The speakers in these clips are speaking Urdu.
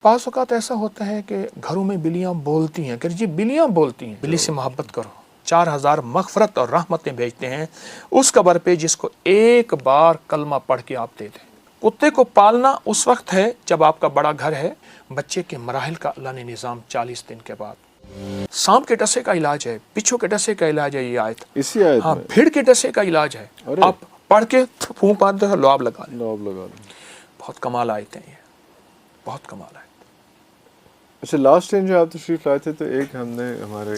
بعض اوقات ایسا ہوتا ہے کہ گھروں میں بلیاں بولتی ہیں کہ جی بلیاں بولتی ہیں، بلی سے محبت کرو، 4000 مغفرت اور رحمتیں بھیجتے ہیں اس قبر پہ جس کو ایک بار کلمہ پڑھ کے آپ دے دیں۔ کتے کو پالنا اس وقت ہے جب آپ کا بڑا گھر ہے، بچے کے مراحل کا اللہ نے نظام 40 دن کے بعد۔ سانپ کے ڈسے کا علاج ہے، بچھو کے ڈسے کا علاج ہے یہ آیت، اسی آیت ہاں میں بھیڑ کے ڈسے کا علاج ہے، آپ پڑھ کے پھونک مارتے ہیں لعاب لگا لیں، لعاب لگا لیں۔ بہت کمال آیت ہیں یہ، بہت کمال آیت۔ اچھا لاسٹ ٹائم جو آپ تشریف لائے تھے تو ایک ہم نے ہمارے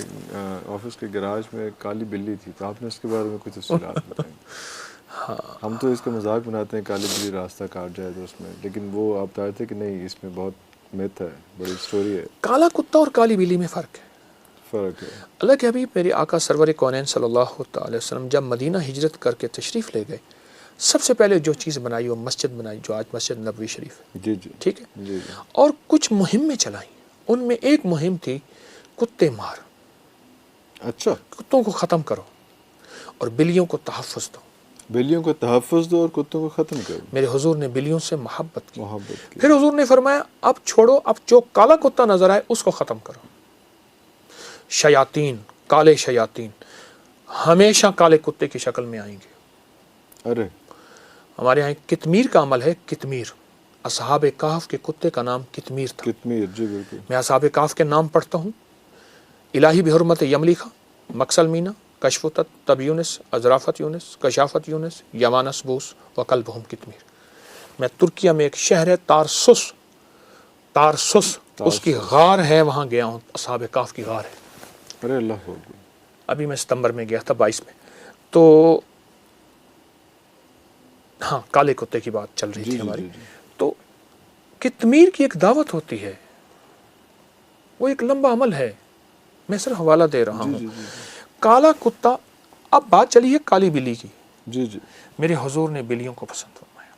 آفس کے گراج میں ایک کالی بلی تھی، تو آپ نے اس کے بارے میں کچھ تفصیلات بتائیں؟ ہم تو اس کا مذاق بناتے ہیں کالی بلی راستہ کاٹ جائے تو اس میں، لیکن وہ آپ بتائے تھے کہ نہیں اس میں بہت میتھ ہے، بڑی سٹوری ہے۔ کالا کتا اور کالی بلی میں فرق ہے، فرق ہے۔ اللہ کے حبیب میرے آقا سرور کونین صلی اللہ تعالی وسلم جب مدینہ ہجرت کر کے تشریف لے گئے، سب سے پہلے جو چیز بنائی وہ مسجد بنائی جو آج مسجد نبوی شریف ہے، جی جی ٹھیک ہے، جی جی۔ اور کچھ مہمیں چلائیں، ان میں ایک مہم تھی کتے مار، اچھا، کتوں کو ختم کرو اور بلیوں کو تحفظ دو۔ بلیوں کو تحفظ دو اور کتوں کو ختم کر دو۔ میرے حضور نے بلیوں سے محبت کی، محبت کی۔ پھر حضور نے فرمایا اب چھوڑو، اب جو کالا کتا نظر آئے اس کو ختم کرو۔ شیاطین، کالے شیاطین ہمیشہ کالے کتے کی شکل میں آئیں گے۔ ارے ہمارے یہاں کتمیر کا عمل ہے، کتمیر، اصحاب کہف کے کتے کا نام کتمیر تھا۔ کتمیر، جی بالکل۔ میں اصحاب کہف کے نام پڑھتا ہوں: الہی بحرمت یملیخا، مکسل مینا، کشف تب یونس، ازرافت یونس، کشافت یونس، یمانس بوس وقلبہم کتمیر۔ میں ترکیہ میں ایک شہر ہے تارسس، اس کی غار ہے، وہاں گیا ہوں، اصحاب کہف کی غار ہے۔ ارے اللہ ہو، ابھی میں ستمبر میں گیا تھا 22 میں، تو ہاں کالے کتے کی بات چل رہی تھی ہماری۔ تو کتمیر کی ایک دعوت ہوتی ہے، وہ ایک لمبا عمل ہے، میں صرف حوالہ دے رہا ہوں۔ کالا کتا، اب بات چلی ہے کالی بلی کی، جی جی۔ میرے حضور نے بلیوں کو پسند فرمایا۔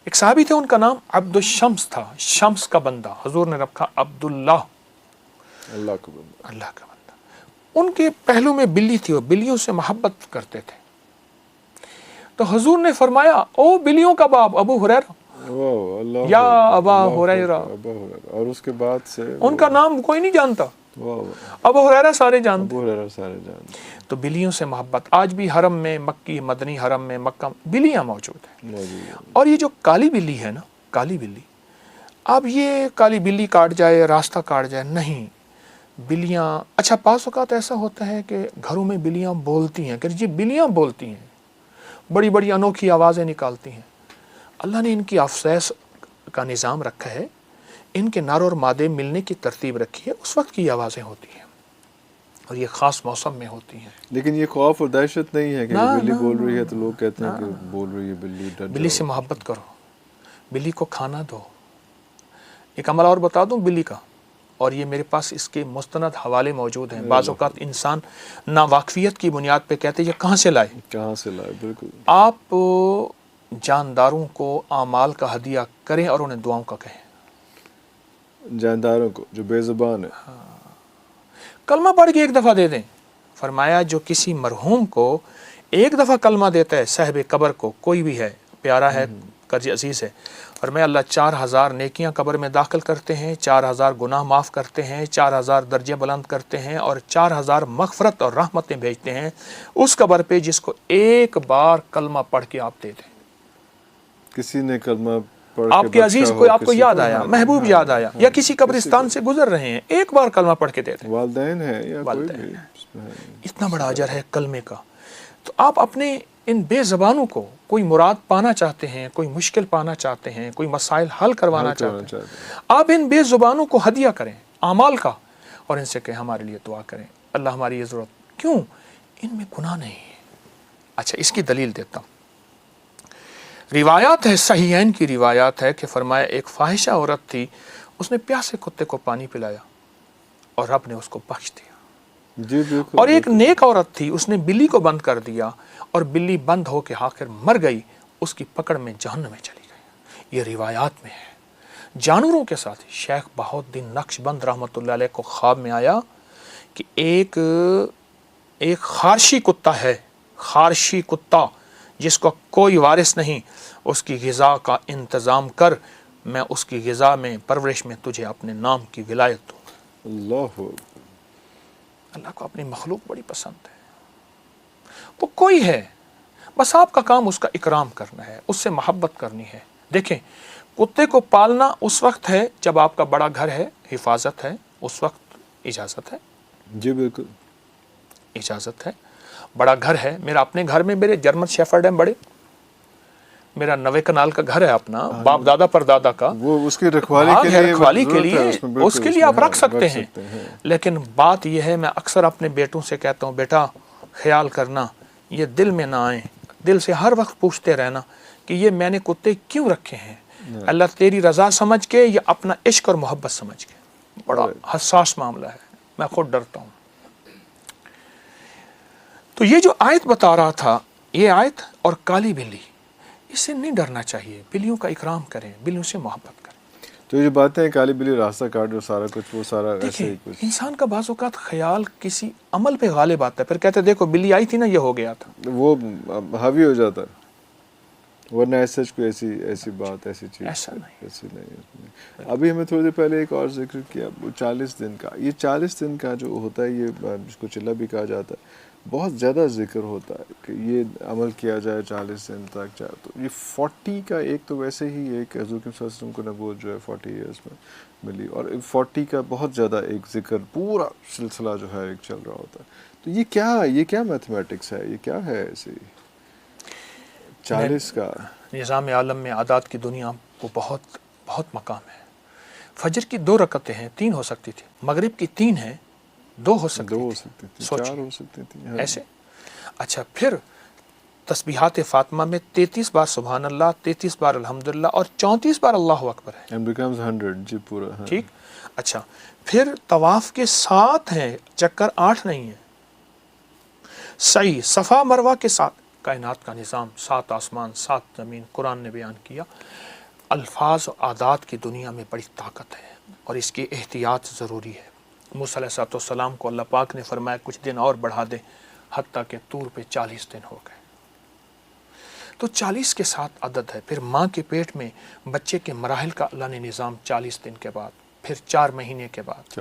ایک صحابی تھے، ان کا نام عبد الشمس تھا، شمس کا بندہ، حضور نے رکھا عبداللہ، اللہ کا بندہ، اللہ کا بندہ۔ ان کے پہلو میں بلی تھی، وہ بلیوں سے محبت کرتے تھے، تو حضور نے فرمایا او بلیوں کا باپ ابو ہریرہ، یا ابا ہریرہ، اور اس کے بعد سے ان کا نام کوئی نہیں جانتا، ابو ہریرہ سارے جانتے، تو بلیوں سے محبت۔ آج بھی حرم میں، مکی مدنی حرم میں، مکہ بلیاں موجود ہیں۔ اور یہ جو کالی بلی ہے نا، کالی بلی، اب یہ کالی بلی کاٹ جائے، راستہ کاٹ جائے، نہیں، بلیاں، اچھا بعض اوقات ایسا ہوتا ہے کہ گھروں میں بلیاں بولتی ہیں کہ جی بلیاں بولتی ہیں، بڑی بڑی انوکھی آوازیں نکالتی ہیں۔ اللہ نے ان کی افسیس کا نظام رکھا ہے، ان کے نر اور مادے ملنے کی ترتیب رکھی ہے، اس وقت کی آوازیں ہوتی ہیں، اور یہ خاص موسم میں ہوتی ہیں۔ لیکن یہ خوف اور دہشت نہیں ہے کہ بلی بول رہی ہے تو لوگ کہتے ہیں کہ بول رہی ہے بلی، ڈر بلی سے محبت کرو، بلی کو کھانا دو۔ ایک عمل اور بتا دوں بلی کا، اور یہ میرے پاس اس کے مستند حوالے موجود ہیں۔ بعض اوقات انسان ناواقفیت کی بنیاد پہ کہتے ہیں یہ کہاں سے لائے، کہاں سے لائے، بالکل۔ آپ جانداروں کو اعمال کا ہدیہ کریں اور انہیں دعاؤں کا کہیں، جانداروں کو جو بے زبان ہے، کلمہ پڑھ کے ایک دفعہ دے دیں۔ فرمایا جو کسی مرحوم کو ایک دفعہ کلمہ دیتا ہے، صاحب قبر کو، کوئی بھی ہے، پیارا ہے، قرض عزیز ہے، اور میں اللہ 4000 نیکیاں قبر میں داخل کرتے ہیں، 4000 گناہ معاف کرتے ہیں، 4000 درجے بلند کرتے ہیں، اور 4000 مغفرت اور رحمتیں بھیجتے ہیں اس قبر پہ جس کو ایک بار کلمہ پڑھ کے آپ دے دیں۔ کسی نے کلمہ پڑھ کے آپ کے عزیز کو، آپ کو یاد آیا، محبوب یاد آیا، یا کسی قبرستان سے گزر رہے ہیں، ایک بار کلمہ پڑھ کے دے دیں، والدین ہیں یا کوئی بھی، اتنا بڑا اجر ہے کلمے کا۔ تو آپ اپنے ان بے زبانوں کو، کوئی مراد پانا چاہتے ہیں، کوئی مشکل پانا چاہتے ہیں، کوئی مسائل حل کروانا چاہتے ہیں، آپ ان بے زبانوں کو ہدیہ کریں اعمال کا، اور ان سے کہیں ہمارے لیے دعا کریں، اللہ ہماری یہ ضرورت، کیوں؟ ان میں گناہ نہیں ہے۔ اچھا اس کی دلیل دیتا ہوں، روایات ہے، صحیحین کی روایات ہے کہ فرمایا ایک فاحشہ عورت تھی، اس نے پیاسے کتے کو پانی پلایا اور رب نے اس کو بخش دیا۔ جی بالکل۔ اور ایک نیک عورت تھی، اس نے بلی کو بند کر دیا اور بلی بند ہو کے آخر مر گئی، اس کی پکڑ میں جہنم میں چلی گئی۔ یہ روایات میں ہے۔ جانوروں کے ساتھ شیخ بہاؤالدین نقشبند رحمۃ اللہ علیہ کو خواب میں آیا کہ ایک خارشی کتا ہے، خارشی کتا جس کو کوئی وارث نہیں، اس کی غذا کا انتظام کر، میں اس کی غذا میں پرورش میں تجھے اپنے نام کی ولایت دوں. اللہ کو اپنی مخلوق بڑی پسند ہے. وہ کوئی ہے، بس آپ کا کام اس کا اکرام کرنا ہے، اس سے محبت کرنی ہے. دیکھیں کتے کو پالنا اس وقت ہے جب آپ کا بڑا گھر ہے، حفاظت ہے، اس وقت اجازت ہے. جی بالکل اجازت ہے. بڑا گھر ہے، میرا اپنے گھر میں میرے جرمن شیفرڈ ہیں بڑے، میرا 90 کنال کا گھر ہے اپنا، باپ دادا پر دادا کا، وہ اس کی رکھوالی کے لیے اس کے لیے آپ رکھ سکتے ہیں. لیکن بات یہ ہے، میں اکثر اپنے بیٹوں سے کہتا ہوں بیٹا خیال کرنا یہ دل میں نہ آئے، دل سے ہر وقت پوچھتے رہنا کہ یہ میں نے کتے کیوں رکھے ہیں، اللہ تیری رضا سمجھ کے یا اپنا عشق اور محبت سمجھ کے. بڑا حساس معاملہ ہے، میں خود ڈرتا ہوں. تو یہ جو آیت بتا رہا تھا، یہ آیت اور کالی بلی، اس سے نہیں ڈرنا چاہیے. بلیوں کا اکرام کریں، بلیوں سے محبت کریں. تو یہ باتیں ہیں کالی بلی راستہ کاٹ جو سارا کچھ، وہ سارا ایسے ہی کچھ. انسان کا بعض اوقات خیال کسی عمل پہ غالب آتا ہے، پھر کہتے دیکھو بلی آئی تھی نا یہ ہو گیا تھا، وہ حاوی ہو جاتا ہے. ورنہ ایسا کوئی ایسی بات ایسی چیز ایسی نہیں. ابھی ہمیں تھوڑی دیر پہلے ایک اور ذکر کیا، وہ 40 دن کا، یہ 40 دن کا جو ہوتا ہے، یہ جس کو چلا بھی کہا جاتا ہے، بہت زیادہ ذکر ہوتا ہے کہ یہ عمل کیا جائے 40 دن تک. تو یہ 40 کا ایک تو ویسے ہی ایک حضور صلی اللہ علیہ وسلم کو نبوت جو ہے 40 ایئرس میں ملی، اور 40 کا بہت زیادہ ایک ذکر پورا سلسلہ جو ہے ایک چل رہا ہوتا ہے. تو یہ کیا میتھمیٹکس ہے، یہ کیا ہے ایسے 40 کا نظام عالم میں عادات کی دنیا کو بہت بہت مقام ہے. فجر کی 2 رکعتیں ہیں، 3 ہو سکتی تھی، مغرب کی 3 ہیں، 2 ہو سکتی تھی، 4 ہو سکتی تھی ایسے. اچھا پھر تسبیحات فاطمہ میں 33 بار سبحان اللہ، 33 بار الحمدللہ اور 34 بار اللہ اکبر ہے. and becomes 100 جی پورا. ٹھیک. اچھا پھر طواف کے 7 ہیں، چکر 8 نہیں ہیں. صحیح صفا مروہ کے 7. کائنات کا نظام، 7 آسمان 7 زمین، قرآن نے بیان کیا. الفاظ و عادات کی دنیا میں بڑی طاقت ہے اور اس کی احتیاط ضروری ہے. موسیٰ علیہ السلام کو اللہ پاک نے فرمایا کچھ دن اور بڑھا دے، حتیٰ کہ طور پہ 40 دن ہو گئے. تو 40 کے ساتھ عدد ہے. پھر ماں کے پیٹ میں بچے کے مراحل کا اللہ نے نظام 40 دن کے بعد، پھر 4 مہینے کے بعد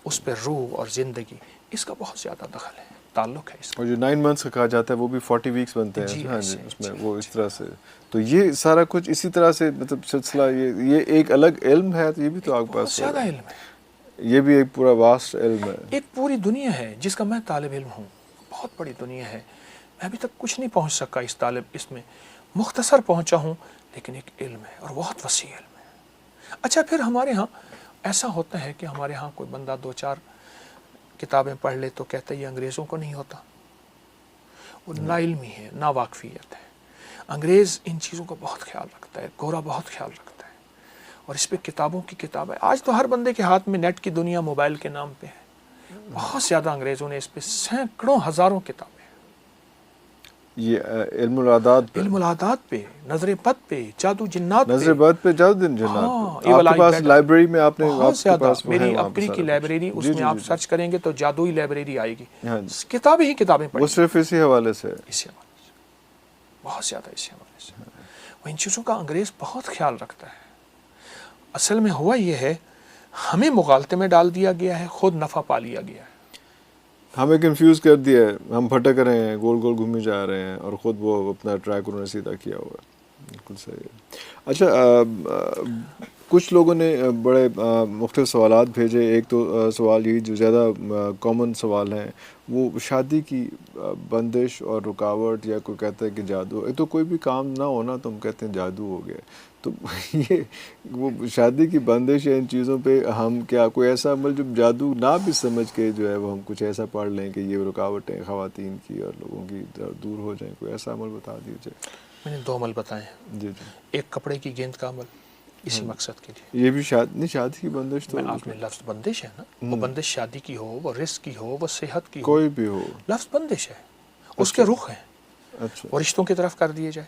اس پہ روح اور زندگی، اس کا بہت زیادہ دخل ہے، تعلق ہے اس کا. اور جو 9 منتھس کا کہا جاتا ہے وہ بھی 40 ویکس بنتے ہیں. ہاں جی اس میں وہ اس طرح سے. تو یہ سارا کچھ اسی طرح سے مطلب سلسلہ، یہ ایک الگ علم ہے. یہ بھی تو آپ کے پاس زیادہ علم ہے، یہ بھی ایک پورا واسٹ علم ہے. ایک پوری دنیا ہے جس کا میں طالب علم ہوں. بہت بڑی دنیا ہے، میں ابھی تک کچھ نہیں پہنچ سکا اس میں مختصر پہنچا ہوں، لیکن ایک علم ہے اور بہت وسیع علم ہے. اچھا پھر ہمارے ہاں ایسا ہوتا ہے کہ ہمارے ہاں کوئی بندہ 2-4 کتابیں پڑھ لے تو کہتا ہے یہ انگریزوں کو نہیں ہوتا. وہ نا علمی ہے، نا واقفیت ہے. انگریز ان چیزوں کا بہت خیال رکھتا ہے، گورا بہت خیال رکھتا ہے، اور اس پہ کتابوں کی کتاب ہے. آج تو ہر بندے کے ہاتھ میں نیٹ کی دنیا موبائل کے نام پہ ہے. بہت زیادہ انگریزوں نے اس پہ سینکڑوں ہزاروں کتابیں، یہ علم العادات پہ، نظر بد پہ، جادو جنات پہ، جادو جنات پہ. آپ کے پاس لائبریری میں آپ نے بہت زیادہ، میری اپنی کی لائبریری، اس میں آپ سرچ کریں گے تو جادوئی لائبریری آئے گی. کتابیں پڑھیں، وہ صرف اسی حوالے سے، بہت زیادہ اسی حوالے سے. وہ ان چیزوں کا انگریز بہت خیال رکھتا ہے. اصل میں ہوا یہ ہے، ہمیں مغالطے میں ڈال دیا گیا ہے، خود نفع پا لیا گیا ہے. ہمیں کنفیوز کر دیا ہے، ہم بھٹک رہے ہیں، گول گول گھومے جا رہے ہیں، اور خود وہ اپنا ٹریک انہوں نے سیدھا کیا ہوا ہے. بالکل صحیح ہے. اچھا کچھ لوگوں نے بڑے مختلف سوالات بھیجے. ایک تو سوال یہی جو زیادہ کامن سوال ہیں، وہ شادی کی بندش اور رکاوٹ، یا کوئی کہتا ہے کہ جادو. ایک تو کوئی بھی کام نہ ہونا تو ہم کہتے ہیں جادو ہو گیا. تو یہ وہ شادی کی بندش یا ان چیزوں پہ ہم کیا کوئی ایسا عمل جو جادو نہ بھی سمجھ کے جو ہے وہ ہم کچھ ایسا پڑھ لیں کہ یہ رکاوٹیں خواتین کی اور لوگوں کی دور ہو جائیں، کوئی ایسا عمل بتا دیجیے. میں نے 2 عمل بتائے ہیں. جی. ایک کپڑے کی گیند کا عمل اسی مقصد کے لیے. یہ بھی شادی کی بندش تو آپ نے لفظ بندش ہے نا، وہ بندش شادی کی ہو، وہ رزق کی ہو، وہ صحت کی ہو، کوئی بھی ہو، لفظ بندش ہے. اس کے رخ ہیں. اچھا. وہ رشتوں کی طرف کر دیے جائے،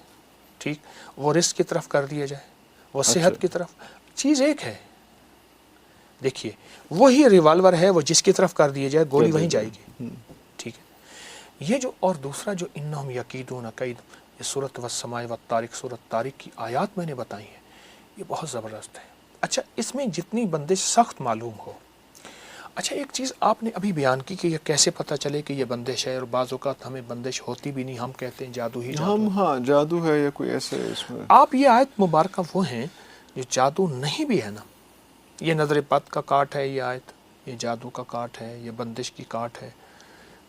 ٹھیک، وہ رزق کی طرف کر دیے جائے، وہ صحت کی طرف. چیز ایک ہے. دیکھیے وہی ریوالور ہے، وہ جس کی طرف کر دیے جائے گولی وہیں جائے گی. ٹھیک ہے. یہ جو اور دوسرا جو انہم یکیدون کید، یہ سورۃ والسماء والطارق، سورۃ طارق کی آیات میں نے بتائی ہیں، یہ بہت زبردست ہے. اچھا اس میں جتنی بندش سخت معلوم ہو. اچھا ایک چیز آپ نے ابھی بیان کی کہ یہ کیسے پتہ چلے کہ یہ بندش ہے, اور بعض اوقات ہمیں بندش ہوتی بھی نہیں, ہم کہتے ہیں جادو ہی جادو. ہم ہاں جادو ہے یا کوئی ایسے اس میں. آپ یہ آیت مبارکہ وہ ہیں جو جادو نہیں بھی ہے نا, یہ نظر بد کا کاٹ ہے, یہ آیت یہ جادو کا کاٹ ہے, یہ بندش کی کاٹ ہے,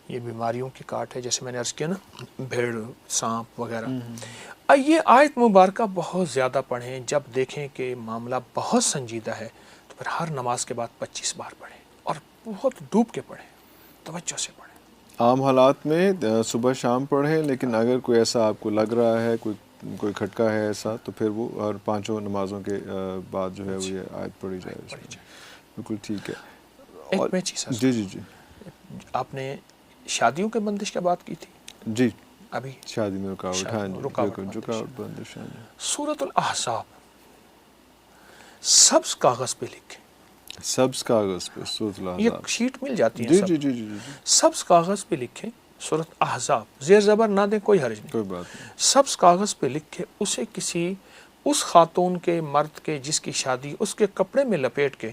یہ بیماریوں کی کاٹ ہے, جیسے میں نے عرض کیا نا بھیڑ سانپ وغیرہ. یہ آیت مبارکہ بہت زیادہ پڑھیں, جب دیکھیں کہ معاملہ بہت سنجیدہ ہے تو پھر ہر نماز کے بعد 25 بار پڑھیں, اور بہت ڈوب کے پڑھیں, توجہ سے پڑھیں. عام حالات میں صبح شام پڑھیں, لیکن اگر کوئی ایسا آپ کو لگ رہا ہے, کوئی کھٹکا ہے ایسا, تو پھر وہ اور 5 نمازوں کے بعد جو ہے وہ یہ آیت پڑھی جائے. بالکل ٹھیک ہے. ایک میں چیز جی جی جی آپ نے شادیوں کے بندش کی بات کی تھی. جی ابھی شادی میں رکاوٹ, ہاں جی رکاوٹ بندش. سورۃ الاحزاب سبز کاغذ پہ لکھیں, سبز کاغذ پہ سورۃ الاحزاب, یہ شیٹ مل جاتی ہے. جی جی جی جی سبز کاغذ پہ لکھیں سورۃ احزاب, زیر زبر نہ دیں, کوئی حرج نہیں, کوئی بات نہیں. سبز کاغذ پہ لکھے, اسے کسی اس خاتون کے مرد کے جس کی شادی اس کے کپڑے میں لپیٹ کے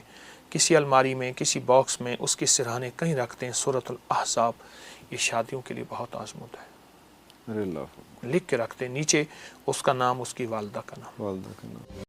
کسی الماری میں کسی باکس میں اس کے سرہانے کہیں رکھتے ہیں. سورۃ الاحزاب یہ شادیوں کے لیے بہت آزمودہ ہے. لکھ کے رکھتے ہیں, نیچے اس کا نام, اس کی والدہ کا نام.